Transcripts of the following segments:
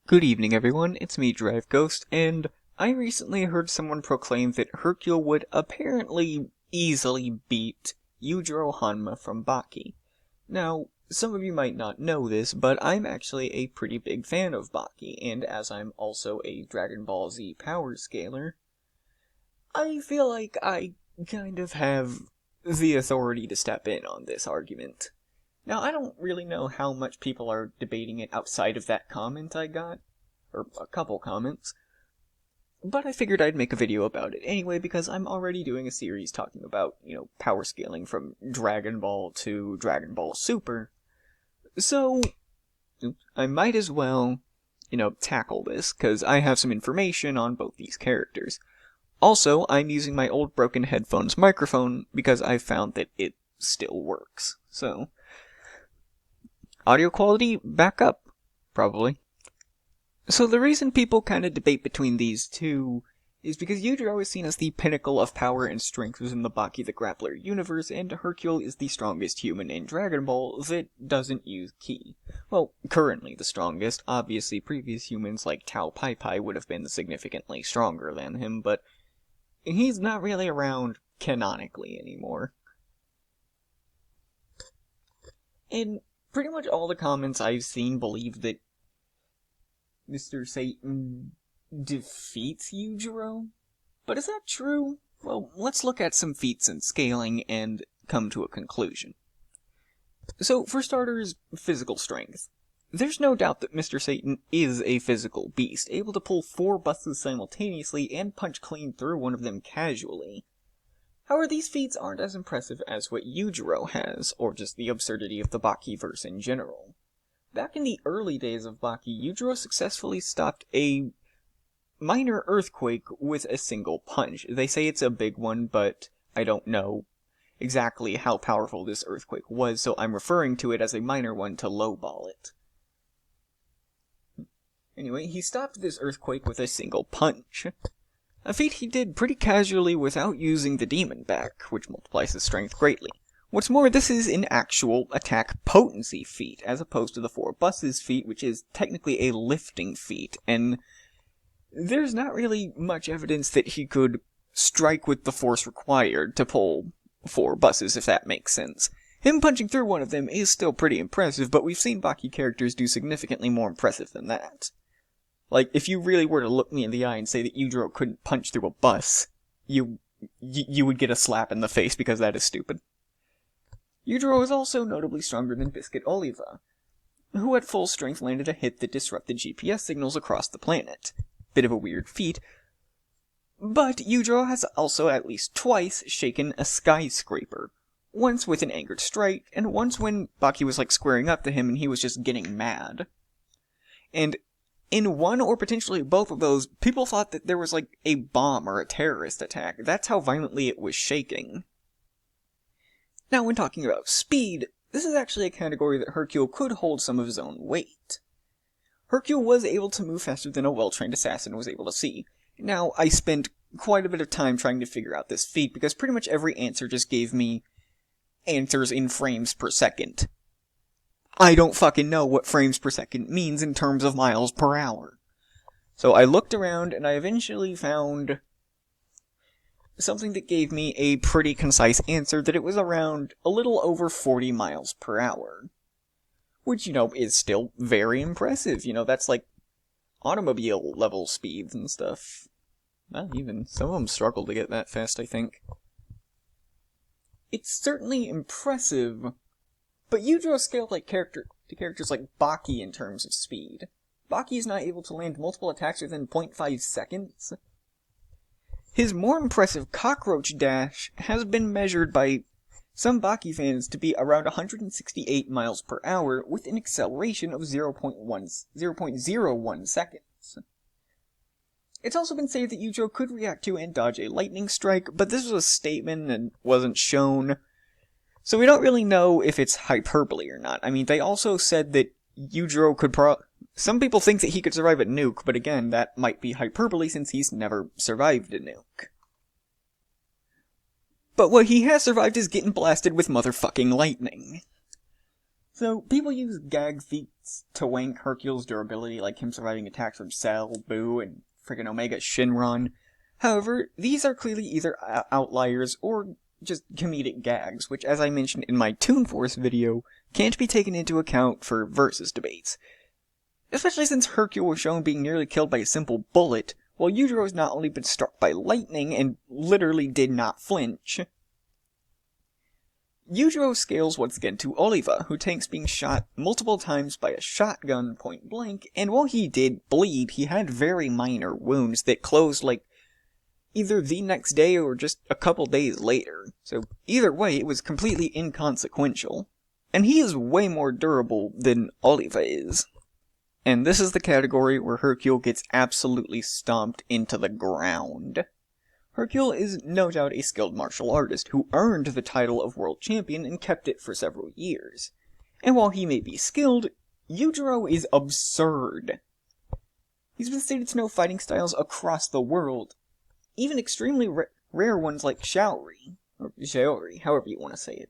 Good evening, everyone. It's me, Drive Ghost, and I recently heard someone proclaim that Hercule would apparently easily beat Yujiro Hanma from Baki. Now, some of you might not know this, but I'm actually a pretty big fan of Baki, and as I'm also a Dragon Ball Z power scaler, I feel like I kind of have the authority to step in on this argument. Now, I don't really know how much people are debating it outside of that comment I got, or a couple comments, but I figured I'd make a video about it anyway because I'm already doing a series talking about, power scaling from Dragon Ball to Dragon Ball Super, so I might as well, tackle this, because I have some information on both these characters. Also, I'm using my old broken headphones microphone because I found that it still works, so audio quality back up, probably. So the reason people kind of debate between these two is because Yujiro is seen as the pinnacle of power and strength within the Baki the Grappler universe, and Hercule is the strongest human in Dragon Ball that doesn't use ki. Well, currently the strongest. Obviously, previous humans like Tao Pai Pai would have been significantly stronger than him, but he's not really around canonically anymore. And pretty much all the comments I've seen believe that Mr. Satan defeats Yujiro? But is that true? Well, let's look at some feats in scaling and come to a conclusion. So, for starters, physical strength. There's no doubt that Mr. Satan is a physical beast, able to pull 4 buses simultaneously and punch clean through one of them casually. However, these feats aren't as impressive as what Yujiro has, or just the absurdity of the Baki-verse in general. Back in the early days of Baki, Yujiro successfully stopped a minor earthquake with a single punch. They say it's a big one, but I don't know exactly how powerful this earthquake was, so I'm referring to it as a minor one to lowball it. Anyway, he stopped this earthquake with a single punch. A feat he did pretty casually without using the demon back, which multiplies his strength greatly. What's more, this is an actual attack potency feat, as opposed to the 4 buses feat, which is technically a lifting feat, and there's not really much evidence that he could strike with the force required to pull 4 buses, if that makes sense. Him punching through one of them is still pretty impressive, but we've seen Baki characters do significantly more impressive than that. Like, if you really were to look me in the eye and say that Yujiro couldn't punch through a bus, you would get a slap in the face because that is stupid. Yujiro is also notably stronger than Biscuit Oliva, who at full strength landed a hit that disrupted GPS signals across the planet. Bit of a weird feat. But Yujiro has also at least twice shaken a skyscraper. Once with an angered strike, and once when Baki was squaring up to him and he was just getting mad. And in one or potentially both of those, people thought that there was a bomb or a terrorist attack. That's how violently it was shaking. Now, when talking about speed, this is actually a category that Hercule could hold some of his own weight. Hercule was able to move faster than a well-trained assassin was able to see. Now, I spent quite a bit of time trying to figure out this feat, because pretty much every answer just gave me answers in frames per second. I don't fucking know what frames per second means in terms of miles per hour. So I looked around, and I eventually found something that gave me a pretty concise answer that it was around a little over 40 miles per hour. Which, is still very impressive. That's automobile level speeds and stuff. Not even. Some of them struggle to get that fast, I think. It's certainly impressive, but Yujiro scaled to characters like Baki in terms of speed. Baki is not able to land multiple attacks within 0.5 seconds. His more impressive cockroach dash has been measured by some Baki fans to be around 168 miles per hour with an acceleration of 0.01 seconds. It's also been said that Yujiro could react to and dodge a lightning strike, but this was a statement and wasn't shown, so we don't really know if it's hyperbole or not. I mean, they also said that Yujiro could some people think that he could survive a nuke, but again, that might be hyperbole since he's never survived a nuke. But what he has survived is getting blasted with motherfucking lightning. So, people use gag feats to wank Hercule's durability, like him surviving attacks from Cell, Boo, and freaking Omega Shinron. However, these are clearly either outliers or just comedic gags, which, as I mentioned in my Toon Force video, can't be taken into account for versus debates. Especially since Hercule was shown being nearly killed by a simple bullet, while Yujiro has not only been struck by lightning and literally did not flinch. Yujiro scales once again to Oliva, who tanks being shot multiple times by a shotgun point blank, and while he did bleed, he had very minor wounds that closed like either the next day or just a couple days later. So either way, it was completely inconsequential. And he is way more durable than Oliva is. And this is the category where Hercule gets absolutely stomped into the ground. Hercule is no doubt a skilled martial artist who earned the title of world champion and kept it for several years. And while he may be skilled, Yujiro is absurd. He's been stated to know fighting styles across the world, even extremely rare ones like Shaori, or Shaori, however you want to say it.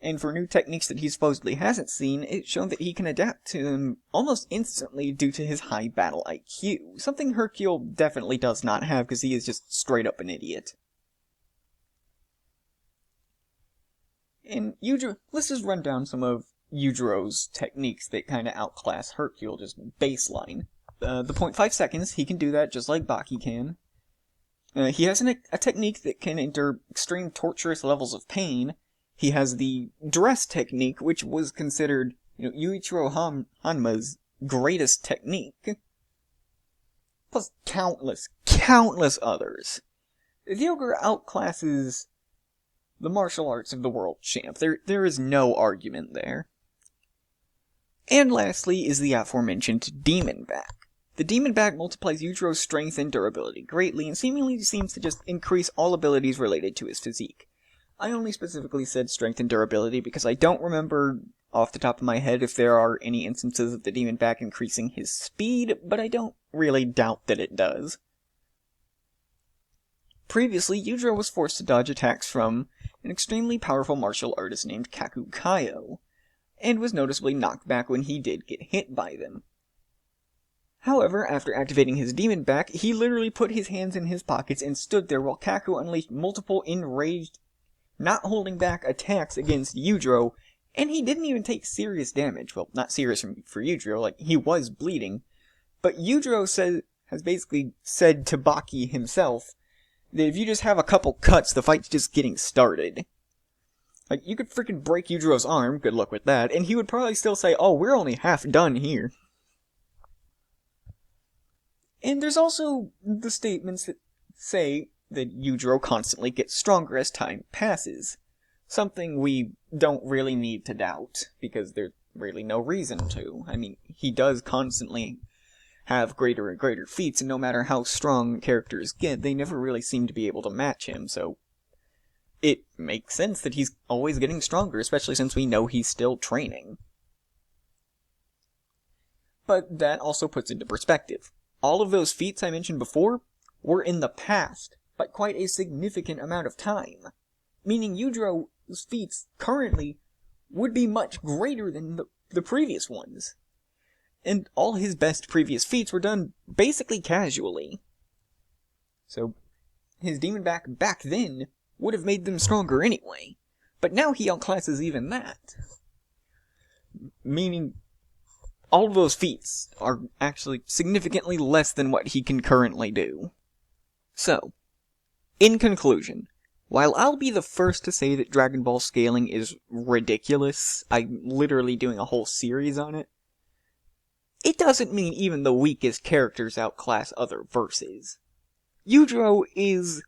And for new techniques that he supposedly hasn't seen, it's shown that he can adapt to them almost instantly due to his high battle IQ, something Hercule definitely does not have because he is just straight up an idiot. And let's just run down some of Yujiro's techniques that kind of outclass Hercule, just baseline. The 0.5 seconds, he can do that just like Baki can. He has a technique that can endure extreme torturous levels of pain. He has the dress technique, which was considered, Yujiro Hanma's greatest technique. Plus countless others. The ogre outclasses the martial arts of the world champ. There is no argument there. And lastly is the aforementioned Demon Back. The Demon Back multiplies Yujiro's strength and durability greatly, and seemingly seems to just increase all abilities related to his physique. I only specifically said strength and durability because I don't remember off the top of my head if there are any instances of the Demon Back increasing his speed, but I don't really doubt that it does. Previously, Yujiro was forced to dodge attacks from an extremely powerful martial artist named Kaku Kaio, and was noticeably knocked back when he did get hit by them. However, after activating his Demon Back, he literally put his hands in his pockets and stood there while Kaku unleashed multiple enraged, not holding back attacks against Yujiro, and he didn't even take serious damage. Well, not serious for Yujiro, like, he was bleeding. But Yujiro has basically said to Baki himself that if you just have a couple cuts, the fight's just getting started. Like, you could freaking break Yujiro's arm, good luck with that, and he would probably still say, oh, we're only half done here. And there's also the statements that say that Yujiro constantly gets stronger as time passes. Something we don't really need to doubt, because there's really no reason to. I mean, he does constantly have greater and greater feats, and no matter how strong characters get, they never really seem to be able to match him, so it makes sense that he's always getting stronger, especially since we know he's still training. But that also puts into perspective. All of those feats I mentioned before were in the past, by quite a significant amount of time, meaning Yujiro's feats currently would be much greater than the previous ones. And all his best previous feats were done basically casually. So, his Demon Back then would have made them stronger anyway, but now he outclasses even that. Meaning, all of those feats are actually significantly less than what he can currently do. So, in conclusion, while I'll be the first to say that Dragon Ball scaling is ridiculous, I'm literally doing a whole series on it, it doesn't mean even the weakest characters outclass other verses. Yujiro is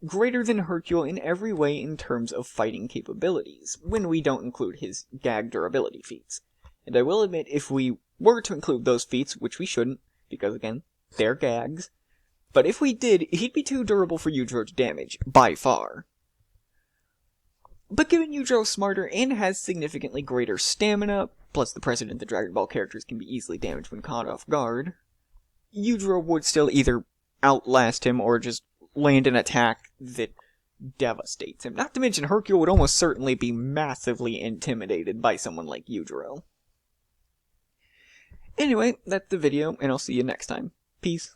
greater than Hercule in every way in terms of fighting capabilities, when we don't include his gag durability feats. And I will admit, if we were to include those feats, which we shouldn't, because again, they're gags, but if we did, he'd be too durable for Yujiro to damage, by far. But given Yujiro's smarter and has significantly greater stamina, plus the precedent that Dragon Ball characters can be easily damaged when caught off guard, Yujiro would still either outlast him or just land an attack that devastates him. Not to mention Hercule would almost certainly be massively intimidated by someone like Yujiro. Anyway, that's the video, and I'll see you next time. Peace.